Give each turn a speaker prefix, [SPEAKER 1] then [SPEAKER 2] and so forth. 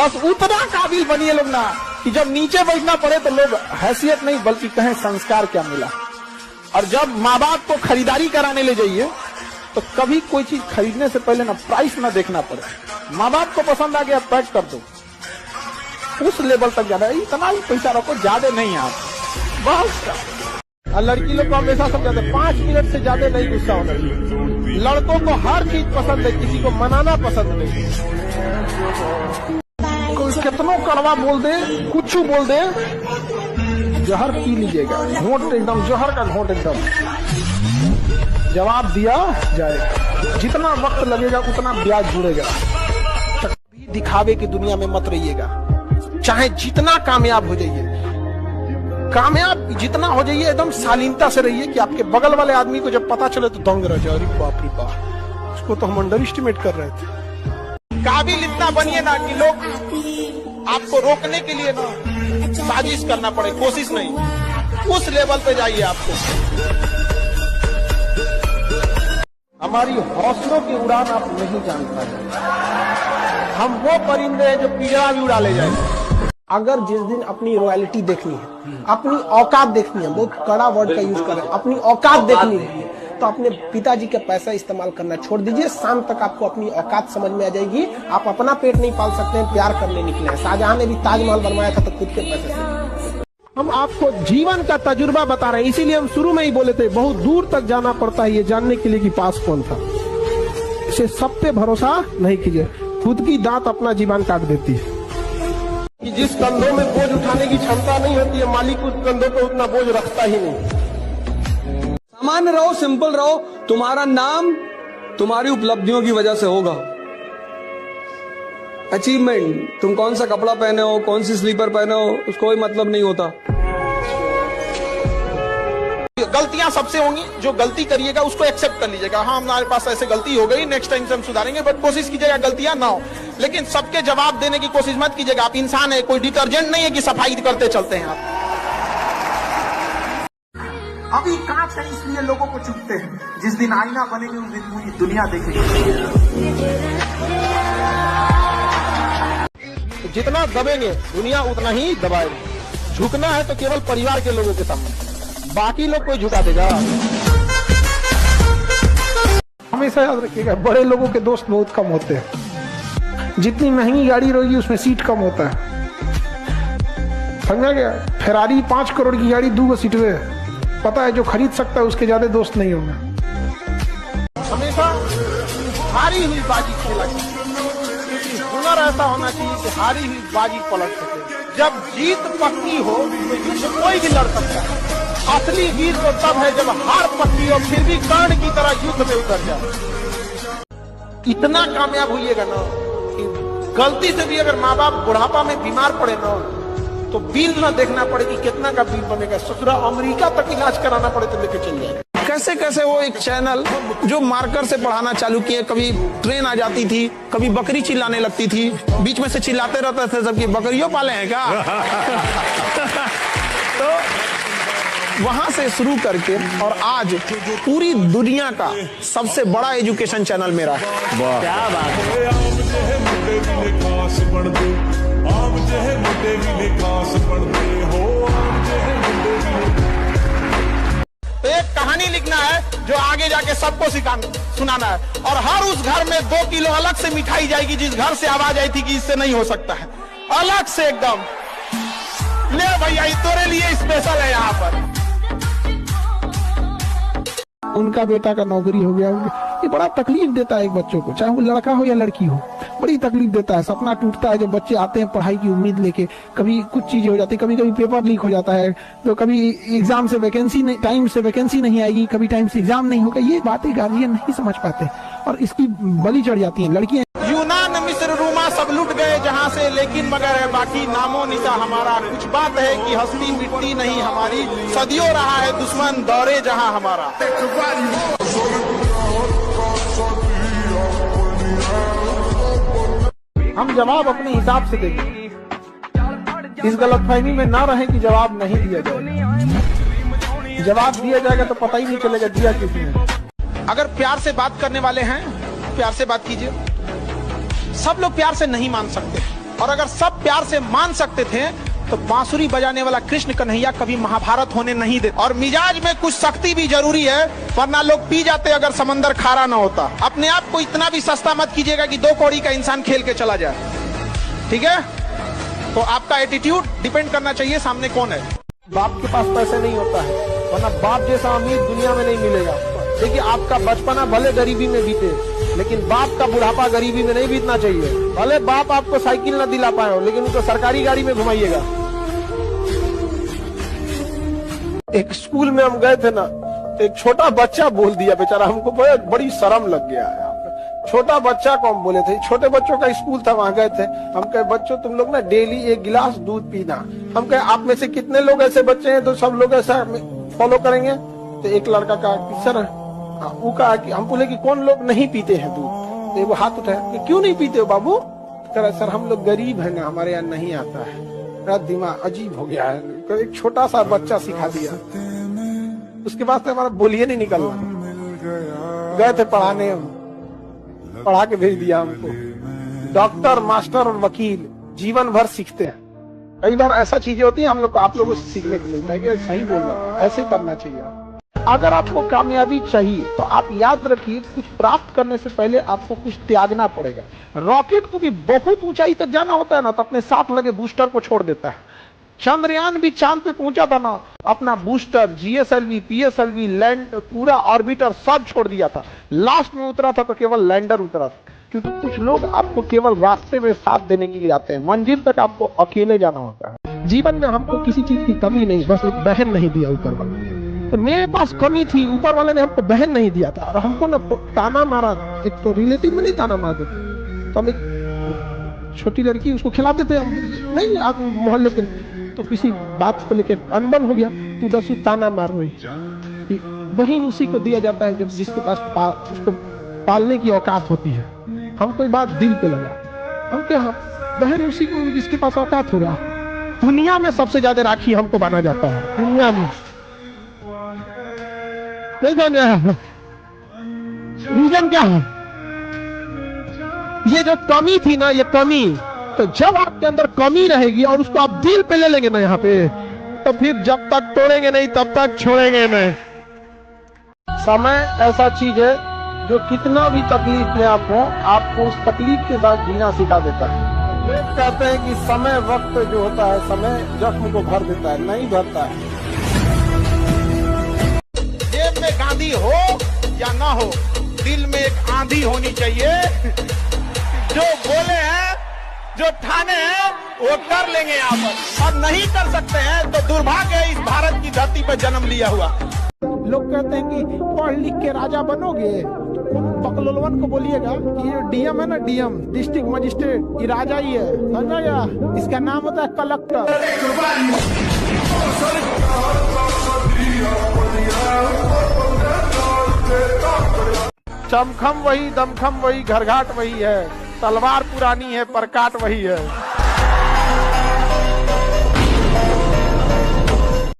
[SPEAKER 1] बस उतना काबिल बनिए लोग ना कि जब नीचे बैठना पड़े तो लोग हैसियत नहीं बल्कि कहें संस्कार क्या मिला। और जब माँ बाप को खरीदारी कराने ले जाइए तो कभी कोई चीज खरीदने से पहले ना प्राइस ना देखना पड़े। माँ बाप को पसंद आ गया पैक कर दो, उस लेवल तक जाना है। इतना ही पैसा रखो, ज्यादा नहीं आप बस। और लड़की लोग को हमेशा समझाते 5 मिनट से ज्यादा नहीं गुस्सा होना चाहिए। लड़कों को हर चीज पसंद है, किसी को मनाना पसंद नहीं। कोई कितनों कड़वा बोल दे, कुछ बोल दे, जहर पी लीजिएगा, घोंट एकदम जहर का घोंट एकदम। जवाब दिया जाएगा, जितना वक्त लगेगा उतना ब्याज जुड़ेगा। दिखावे की दुनिया में मत रहिएगा, चाहे जितना कामयाब हो जाइए, कामयाब जितना हो जाइए एकदम शालीनता से रहिए कि आपके बगल वाले आदमी को जब पता चले तो दंग रह जाए, अरे बाप रे बाप, उसको तो हम अंडर एस्टिमेट कर रहे थे। काबिल इतना बनिए ना कि लोग आपको रोकने के लिए ना साजिश करना पड़े, कोशिश नहीं, उस लेवल पे जाइए। आपको हमारी हौसलों की उड़ान आप नहीं जान पाए। हम वो परिंदे हैं जो पिंजरा भी उड़ा ले जाएंगे। अगर जिस दिन अपनी रॉयल्टी देखनी है, अपनी औकात देखनी है, बहुत कड़ा वर्ड का यूज करें, अपनी औकात देखनी है, तो अपने पिताजी का पैसा इस्तेमाल करना छोड़ दीजिए। शाम तक आपको अपनी औकात समझ में आ जाएगी। आप अपना पेट नहीं पाल सकते हैं, प्यार करने निकले हैं। शाहजहां ने भी ताजमहल बनवाया था तो खुद के पैसे से। हम आपको जीवन का तजुर्बा बता रहे हैं, इसीलिए हम शुरू में ही बोले थे बहुत दूर तक जाना पड़ता है ये जानने के लिए कि पास कौन था। इसे सब पे भरोसा नहीं कीजिए, खुद की दांत अपना जीवन काट देती है। कि जिस कंधों में बोझ उठाने की क्षमता नहीं होती है, मालिक उस कंधों पे उतना बोझ रखता ही नहीं।
[SPEAKER 2] सामान्य रहो, सिंपल रहो, तुम्हारा नाम तुम्हारी उपलब्धियों की वजह से होगा। अचीवमेंट, तुम कौन सा कपड़ा पहने हो, कौन सी स्लीपर पहने हो, उसको कोई मतलब नहीं होता।
[SPEAKER 1] गलतियां सबसे होंगी, जो गलती करिएगा उसको एक्सेप्ट कर लीजिएगा। हाँ, हमारे पास ऐसे गलती हो गई, नेक्स्ट टाइम से हम सुधारेंगे, बट कोशिश कीजिएगा गलतियां ना हो। लेकिन सबके जवाब देने की कोशिश मत कीजिएगा। आप इंसान है, कोई डिटर्जेंट नहीं है कि सफाई करते चलते हैं आप।
[SPEAKER 3] अभी कांच है इसलिए लोगों को चुभते हैं, जिस दिन आईना बनेंगे उस दिन पूरी दुनिया देखेगी।
[SPEAKER 1] जितना दबेंगे दुनिया उतना ही दबाएगी। झुकना है तो केवल परिवार के लोगों के सामने, बाकी लोग कोई झुका देगा। हमेशा याद रखिएगा, बड़े लोगों के दोस्त बहुत कम होते हैं। जितनी महंगी गाड़ी रहेगी उसमें सीट कम होता है, समझा गया। फेरारी 5 करोड़ की गाड़ी 2 सीट में, पता है जो खरीद सकता है उसके ज्यादा दोस्त नहीं होंगे। हमेशा हारी हुई बाजी खेला, हुनर ऐसा होना चाहिए कि हारी हुई बाजी पलट सके। जब जीत पक्की हो तो युद्ध कोई भी लड़ सकता है। असली वीर तो तब है जब हार पक्की हो फिर भी कर्ण की तरह युद्ध में उतर जाए। इतना कामयाब होइएगा ना कि गलती से भी अगर माँ बाप बुढ़ापा में बीमार पड़े ना तो बिल ना देखना पड़े कि कितना का बिल बनेगा, ससुरा अमेरिका तक इलाज कराना पड़े तो लेके चल जाएगा।
[SPEAKER 2] कैसे कैसे वो एक चैनल जो मार्कर से पढ़ाना चालू किए, कभी ट्रेन आ जाती थी, कभी बकरी चिल्लाने लगती थी, बीच में से चिल्लाते रहते थे सबकी बकरियों पाले हैं क्या। तो वहां से शुरू करके और आज पूरी दुनिया का सबसे बड़ा एजुकेशन चैनल मेरा है।
[SPEAKER 4] क्या बात है।
[SPEAKER 1] तो एक कहानी लिखना है जो आगे जाके सबको सुनाना है, और हर उस घर में 2 किलो अलग से मिठाई जाएगी जिस घर से आवाज आई थी कि इससे नहीं हो सकता है, अलग से एकदम। ले भैया ये तेरे लिए स्पेशल है यहाँ पर। उनका बेटा का नौकरी हो गया, ये बड़ा तकलीफ देता है एक बच्चों को, चाहे वो लड़का हो या लड़की हो, बड़ी तकलीफ देता है। सपना टूटता है जब बच्चे आते हैं पढ़ाई की उम्मीद लेके, कभी कुछ चीजें हो जाती है, कभी कभी पेपर लीक हो जाता है, तो कभी एग्जाम से वैकेंसी नहीं, टाइम से वैकेंसी नहीं आएगी, कभी टाइम से एग्जाम नहीं होगा। ये बातें गार्जियन नहीं समझ पाते और इसकी बलि चढ़ जाती है लड़कियां। यूनान, मिस्र, रोमा सब लुट गए जहाँ से, लेकिन मगर है बाकी नामो निशा हमारा। कुछ बात है कि हस्ती मिटती नहीं हमारी, सदियों रहा है दुश्मन दौरे जहाँ हमारा। हम जवाब अपने हिसाब से देंगे, इस गलतफहमी में ना रहे कि जवाब नहीं दिया जाएगा। जवाब दिया जाएगा तो पता ही नहीं चलेगा दिया किसने। अगर प्यार से बात करने वाले हैं प्यार से बात कीजिए। सब लोग प्यार से नहीं मान सकते और अगर सब प्यार से मान सकते थे तो बांसुरी बजाने वाला कृष्ण कन्हैया कभी महाभारत होने नहीं देते। और मिजाज में कुछ सख्ती भी जरूरी है, वरना लोग पी जाते अगर समंदर खारा ना होता। अपने आप को इतना भी सस्ता मत कीजिएगा कि 2 कौड़ी का इंसान खेल के चला जाए, ठीक है? तो आपका एटीट्यूड डिपेंड करना चाहिए सामने कौन है। बाप के पास पैसे नहीं होता है, वरना बाप जैसा अमीर दुनिया में नहीं मिलेगा। देखिए, आपका बचपना भले गरीबी में बीते, लेकिन बाप का बुढ़ापा गरीबी में नहीं बीतना चाहिए। भले बाप आपको साइकिल ना दिला पाए हो, लेकिन उनको सरकारी गाड़ी में घुमाइएगा। एक स्कूल में हम गए थे ना, एक छोटा बच्चा बोल दिया, बेचारा हमको बड़ी शर्म लग गया है। छोटा बच्चा को हम बोले थे, छोटे बच्चों का स्कूल था, वहां गए थे। हम कहे, बच्चों तुम लोग ना डेली 1 गिलास दूध पीना। हम कहे, आप में से कितने लोग ऐसे बच्चे हैं तो सब लोग ऐसा फॉलो करेंगे? तो एक लड़का कहा कि सर, वो कहा कि हम बोले कि कौन लोग नहीं पीते हैं दूध? तो वो हाथ उठाया कि क्यों नहीं पीते हो बाबू? कह सर हम लोग गरीब हैं ना, हमारे यहाँ नहीं आता है। मेरा दिमाग अजीब हो गया है। एक छोटा सा बच्चा सिखा दिया, उसके बाद से हमारा बोलिए नहीं निकलना। गए थे पढ़ाने, पढ़ा के भेज दिया हमको। डॉक्टर, मास्टर और वकील जीवन भर सीखते हैं। कई बार ऐसा चीजें होती है हम लोग को, आप लोगों से सीखने को मिलता है कि सही बोलना, ऐसे करना चाहिए। अगर आपको कामयाबी चाहिए तो आप याद रखिए, कुछ प्राप्त करने से पहले आपको कुछ त्यागना पड़ेगा। रॉकेट को भी बहुत ऊंचाई तक जाना होता है ना, तो अपने साथ लगे बूस्टर को छोड़ देता है। चंद्रयान भी चांद पे पहुंचा था ना, अपना बूस्टर, जीएसएलवी, पीएसएलवी, लैंड, पूरा ऑर्बिटर सब छोड़ दिया था। लास्ट में उतरा था तो केवल लैंडर उतरा था। क्योंकि कुछ लोग आपको केवल रास्ते में साथ देने के लिए आते हैं, मंजिल तक आपको अकेले जाना होता है। जीवन में हमको किसी चीज की कमी नहीं, बस एक बहन नहीं दिया ऊपर वाले ने। तो मेरे पास कमी थी, ऊपर वाले ने हमको बहन नहीं दिया था, और हमको ना ताना मारा। एक तो रिलेटिव में नहीं ताना मारते, तो हम एक छोटी लड़की उसको खिलाते थे, हम नहीं आप मोहल्ले के, तो किसी बात को लेकर अनबन हो गया, तू 10 ताना मार रही। बहन उसी को दिया जाता है जब जिसके पास उसको पालने की औकात होती है। हम कोई बात दिल पे लगा, हम क्या बहन उसी को जिसके पास औकात होगा। दुनिया में सबसे ज्यादा राखी हमको माना जाता है, दुनिया में। रीजन क्या है? ये जो कमी थी ना, ये कमी, तो जब आपके अंदर कमी रहेगी और उसको आप दिल पे ले लेंगे ना यहाँ पे, तो फिर जब तक तोड़ेंगे नहीं तब तक छोड़ेंगे नहीं। समय ऐसा चीज है जो कितना भी तकलीफ में आप हो, आपको उस तकलीफ के साथ जीना सिखा देता है। लोग कहते हैं कि समय, वक्त जो होता है, समय जख्म को भर देता है, नहीं भरता है। जेब में गांधी हो या ना हो, दिल में एक आंधी होनी चाहिए। जो बोले हैं, जो ठाने हैं, वो कर लेंगे यहाँ पर, और नहीं कर सकते हैं तो दुर्भाग्य है इस भारत की धरती पर जन्म लिया हुआ। लोग कहते हैं कि पढ़ लिख के राजा बनोगे, बकलोलवन को बोलिएगा कि ये डीएम है ना, डीएम डिस्ट्रिक्ट मजिस्ट्रेट, ये राजा ही है, समझा गया? इसका नाम होता है कलेक्टर। चमखम वही, दमखम वही, घरघाट वही है, तलवार पुरानी है पर काट वही है।